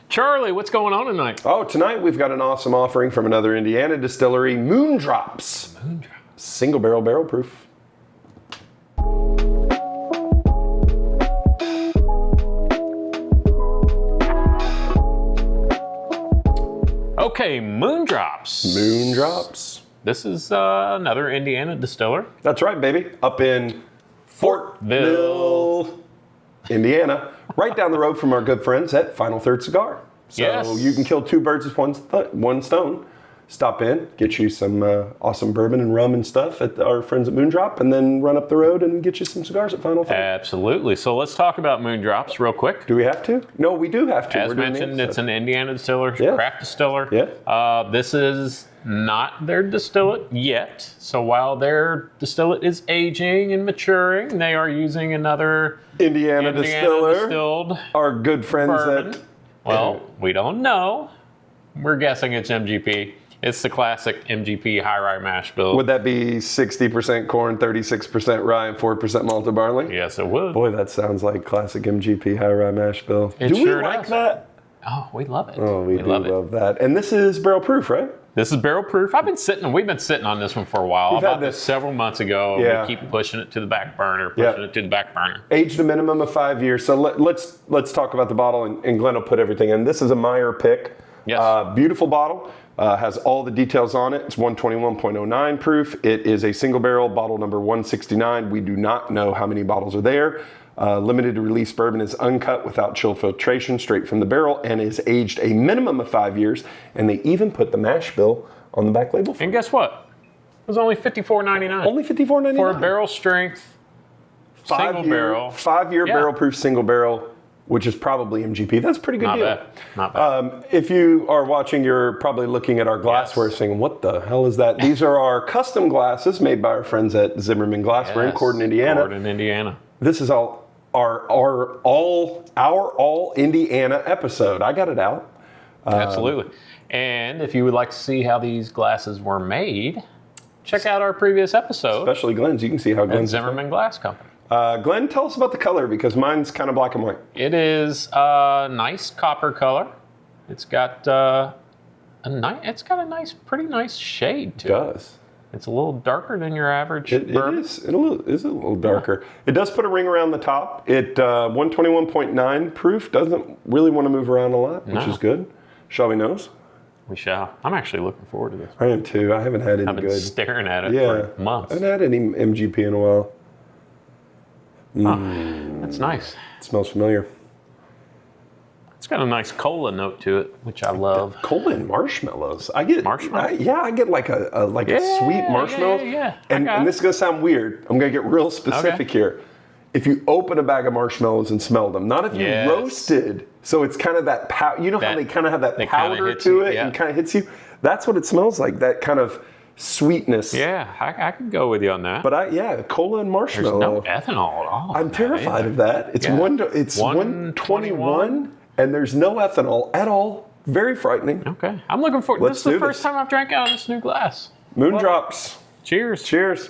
Charlie, what's going on tonight? Oh, tonight we've got an awesome offering from another Indiana distillery, Moondrops. Single barrel proof. Okay, Moondrops. Moondrops. This is another Indiana distiller. That's right, baby. Up in Fortville, Indiana. Right down the road from our good friends at Final Third Cigar. So Yes. you can kill two birds with one stone. Stop in, get you some awesome bourbon and rum and stuff at our friends at Moondrop, and then run up the road and get you some cigars at Final Third. Absolutely. So let's talk about Moondrops real quick. Do we have to? No, we do have to. As mentioned, it's an Indiana distiller, Yeah. craft distiller. Yeah. This is not their distillate yet. So while their distillate is aging and maturing, they are using another Indiana distiller. distilled Our good friends bourbon. at... Well, we don't know. We're guessing it's MGP. It's the classic MGP high rye mash bill. Would that be 60% corn, 36% rye, and 4% malted barley? Yes, it would. Boy, that sounds like classic MGP high rye mash bill. It Do sure we like does. that? Oh, we love it. Oh, we do love it. love that. And this is barrel proof, right? This is barrel proof. We've been sitting on this one for a while. We've I had bought this this- several months ago. Yeah. We keep pushing it to the back burner, Aged a minimum of 5 years. So let's talk about the bottle, and Glenn will put everything in. This is a Meyer pick. Yes. Beautiful bottle. Has all the details on it. It's 121.09 proof. It is a single barrel, bottle number 169. We do not know how many bottles are there. Limited release bourbon is uncut without chill filtration, straight from the barrel, and is aged a minimum of 5 years. And they even put the mash bill on the back label. And guess what? It was only $54.99. Only $54.99 for a barrel strength single barrel. 5 year Yeah. barrel proof single barrel, which is probably MGP. That's a pretty good Not deal. bad. Not bad. If you are watching, you're probably looking at our glassware saying, what the hell is that? These are our custom glasses made by our friends at Zimmerman Glassware in Corden, Indiana. Corden, Indiana. This is our all Indiana episode. I got it out. Absolutely. And if you would like to see how these glasses were made, check out our previous episode Especially Glenn's. You can see how at Glenn's. Zimmerman Glass Company. Glenn, tell us about the color, because mine's kind of black and white. It is a nice copper color. It's got pretty nice shade to it. It does. It's a little darker than your average It bourbon. is a little darker. It does put a ring around the top. It 121.9 proof. Doesn't really want to move around a lot, which is good. Shall we nose? We shall. I'm actually looking forward to this. I am too. I haven't had any I've been good. staring at it for months. I haven't had any MGP in a while. That's nice. It smells familiar. It's got a nice cola note to it, which I love. Cola and marshmallows. I get Marshmallow? I get like a sweet marshmallow. Yeah. And this is gonna sound weird. I'm gonna get real specific here. If you open a bag of marshmallows and smell them, not if you roasted. So it's kind of that you know how they kind of have that powder to it and kind of hits you. That's what it smells like. That kind of sweetness. Yeah, I can go with you on that. But cola and marshmallow. There's no ethanol at all. I'm terrified of that. It's 121 and there's no ethanol at all. Very frightening. Okay. I'm looking forward. This is the first time I've drank out of this new glass. Moondrops. Cheers. Cheers.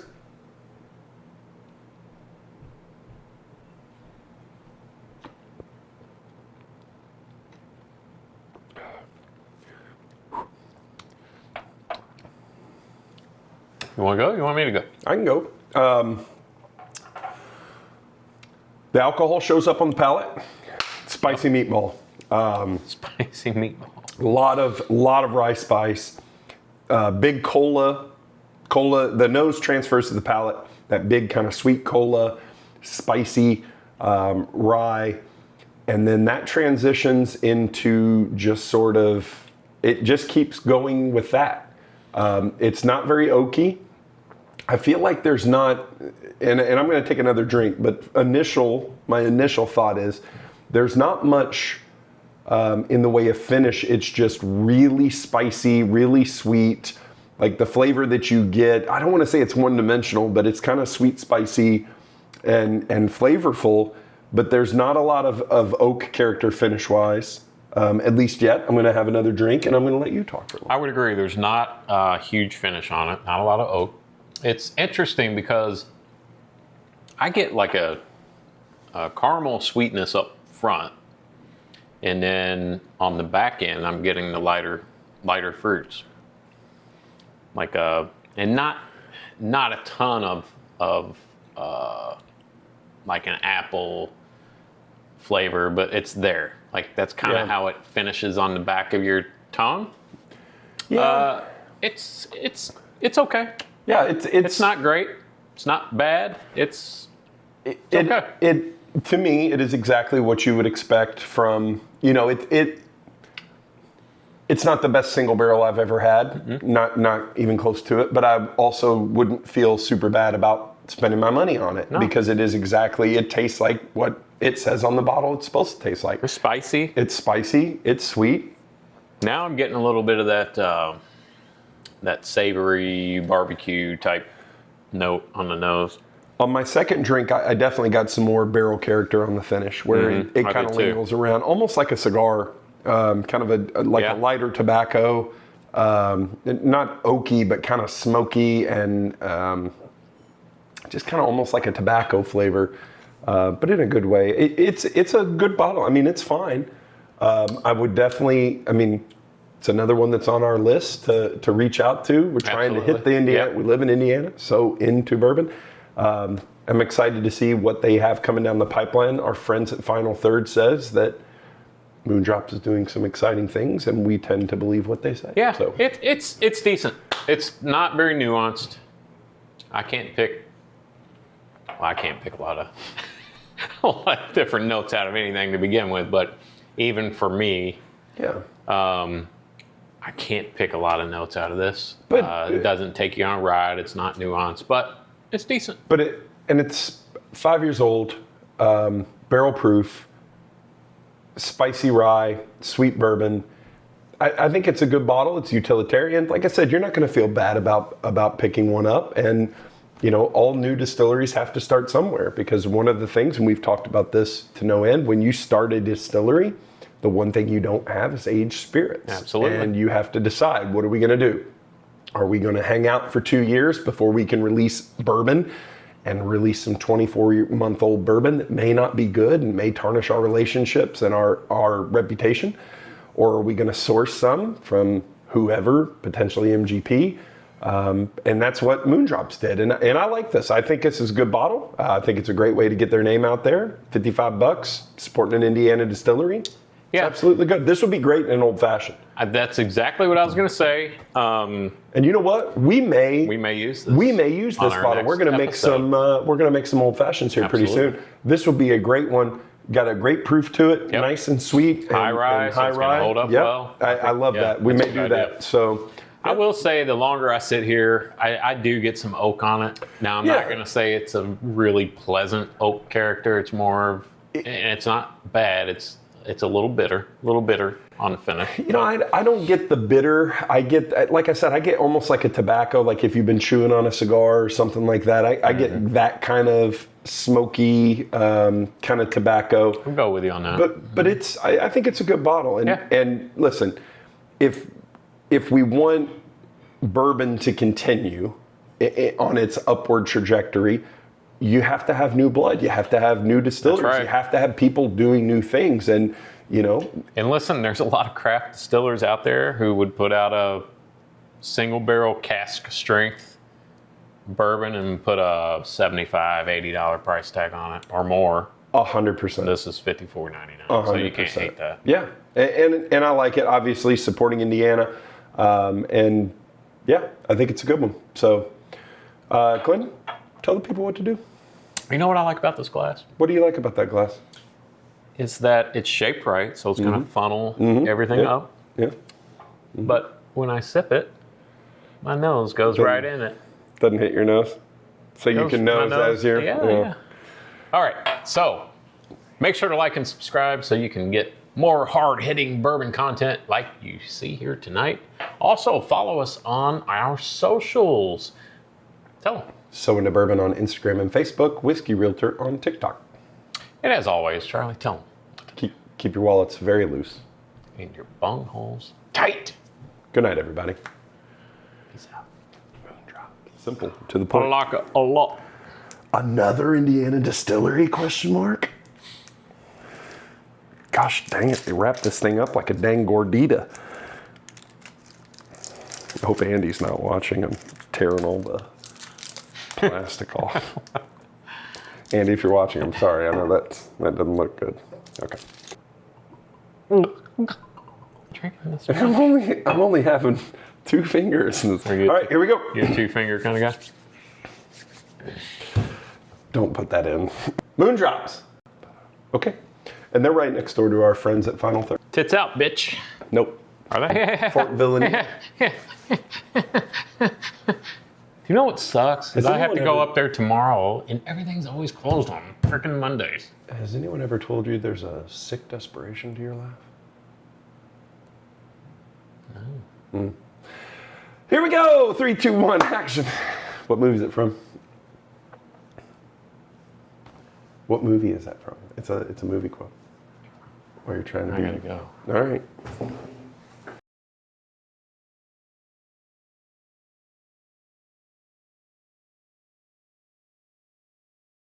You want to go? You want me to go? I can go. The alcohol shows up on the palate. Spicy meatball. Spicy meatball. A lot of rye spice. Big cola. The nose transfers to the palate. That big kind of sweet cola, spicy rye, and then that transitions into just sort of. It just keeps going with that. It's not very oaky. I feel like there's not, and I'm going to take another drink, but my initial thought is there's not much in the way of finish. It's just really spicy, really sweet. Like the flavor that you get, I don't want to say it's one-dimensional, but it's kind of sweet, spicy, and flavorful, but there's not a lot of oak character finish-wise. At least yet. I'm going to have another drink, and I'm going to let you talk for a while. I would agree. There's not a huge finish on it. Not a lot of oak. It's interesting because I get like a caramel sweetness up front, And then on the back end, I'm getting the lighter fruits. And not a ton of like an apple flavor, but it's there. Like that's kind of how it finishes on the back of your tongue. Yeah. It's okay. Yeah, It's not great. It's not bad. It's okay. To me, it is exactly what you would expect from, it's not the best single barrel I've ever had, not even close to it, but I also wouldn't feel super bad about spending my money on it because it tastes like what it says on the bottle it's supposed to taste like. It's spicy. It's sweet. Now I'm getting a little bit of that savory barbecue type note on the nose. On my second drink, I definitely got some more barrel character on the finish, where it kind of lingers around, almost like a cigar, kind of a lighter tobacco, not oaky, but kind of smoky and just kind of almost like a tobacco flavor, but in a good way. It's a good bottle. I mean, it's fine. I would definitely. I mean, it's another one that's on our list to reach out to. We're trying to hit the Indiana. Yep. We live in Indiana, so into bourbon. I'm excited to see what they have coming down the pipeline. Our friends at Final Third says that Moondrops is doing some exciting things, and we tend to believe what they say. Yeah, so. it's decent. It's not very nuanced. I can't pick a lot of different notes out of anything to begin with, but even for me, I can't pick a lot of notes out of this. But it doesn't take you on a ride. It's not nuanced, but it's decent. But it's 5 years old, barrel proof, spicy rye, sweet bourbon. I think it's a good bottle. It's utilitarian. Like I said, you're not going to feel bad about picking one up. And all new distilleries have to start somewhere, because one of the things, and we've talked about this to no end, when you start a distillery, the one thing you don't have is aged spirits. Absolutely. And you have to decide, what are we going to do? Are we going to hang out for 2 years before we can release bourbon and release some 24-month-old bourbon that may not be good and may tarnish our relationships and our reputation? Or are we going to source some from whoever, potentially MGP? And that's what Moondrops did. And I like this. I think this is a good bottle. I think it's a great way to get their name out there. $55, supporting an Indiana distillery. Yeah, it's absolutely good. This would be great in an old fashioned. That's exactly what I was going to say. And you know what? We may use this. We may use this bottle. We're going to make some. We're going to make some old fashions here pretty soon. This will be a great one. Got a great proof to it. Yep. Nice and sweet. High rye. And high so it's rye. Hold up yep. well. I love that. We may do that. So. I will say, the longer I sit here, I do get some oak on it. Now, I'm not going to say it's a really pleasant oak character. It's more of, and it's not bad. It's a little bitter on the finish. I don't get the bitter. I get, like I said, I get almost like a tobacco, like if you've been chewing on a cigar or something like that. I get that kind of smoky kind of tobacco. I'll go with you on that. But it's, I think it's a good bottle. And listen, if we want bourbon to continue on its upward trajectory, you have to have new blood. You have to have new distilleries. That's right. You have to have people doing new things. And, And listen, there's a lot of craft distillers out there who would put out a single barrel cask strength bourbon and put a $75, $80 price tag on it or more. 100%. This is $54.99, so you can't hate that. Yeah, and I like it. Obviously, supporting Indiana, and yeah, I think it's a good one. So, Glenn, tell the people what to do. You know what I like about this glass? What do you like about that glass? Is that it's shaped right, so it's going to funnel everything up. Yeah. But when I sip it, my nose goes right in it. Doesn't hit your nose, so you can nose as you're. Yeah. All right, so make sure to like and subscribe so you can get more hard-hitting bourbon content like you see here tonight. Also, follow us on our socials. Tell them. So Into Bourbon on Instagram and Facebook, Whiskey Realtor on TikTok. And as always, Charlie, tell them. Keep your wallets very loose. And your bung holes tight. Good night, everybody. Peace out. Moondrop. Simple, to the point. I like it a lot. Another Indiana distillery, question mark? Gosh dang it, they wrapped this thing up like a dang gordita. I hope Andy's not watching. I'm tearing all the plastic off. Andy, if you're watching, I'm sorry. I know that doesn't look good. Okay. I'm only having 2 fingers in this. All right, here we go. You're a 2-finger kind of guy? Don't put that in. Moondrops. Okay. And they're right next door to our friends at Final Third. Tits out, bitch. Nope. Are they? Fortville. You know what sucks? Is Has I have to anyone go ever- up there tomorrow, and everything's always closed on freaking Mondays. Has anyone ever told you there's a sick desperation to your laugh? No. Here we go. 3, 2, 1, action. What movie is it from? What movie is that from? It's a movie quote. Where you're trying to I be. gotta go. All right.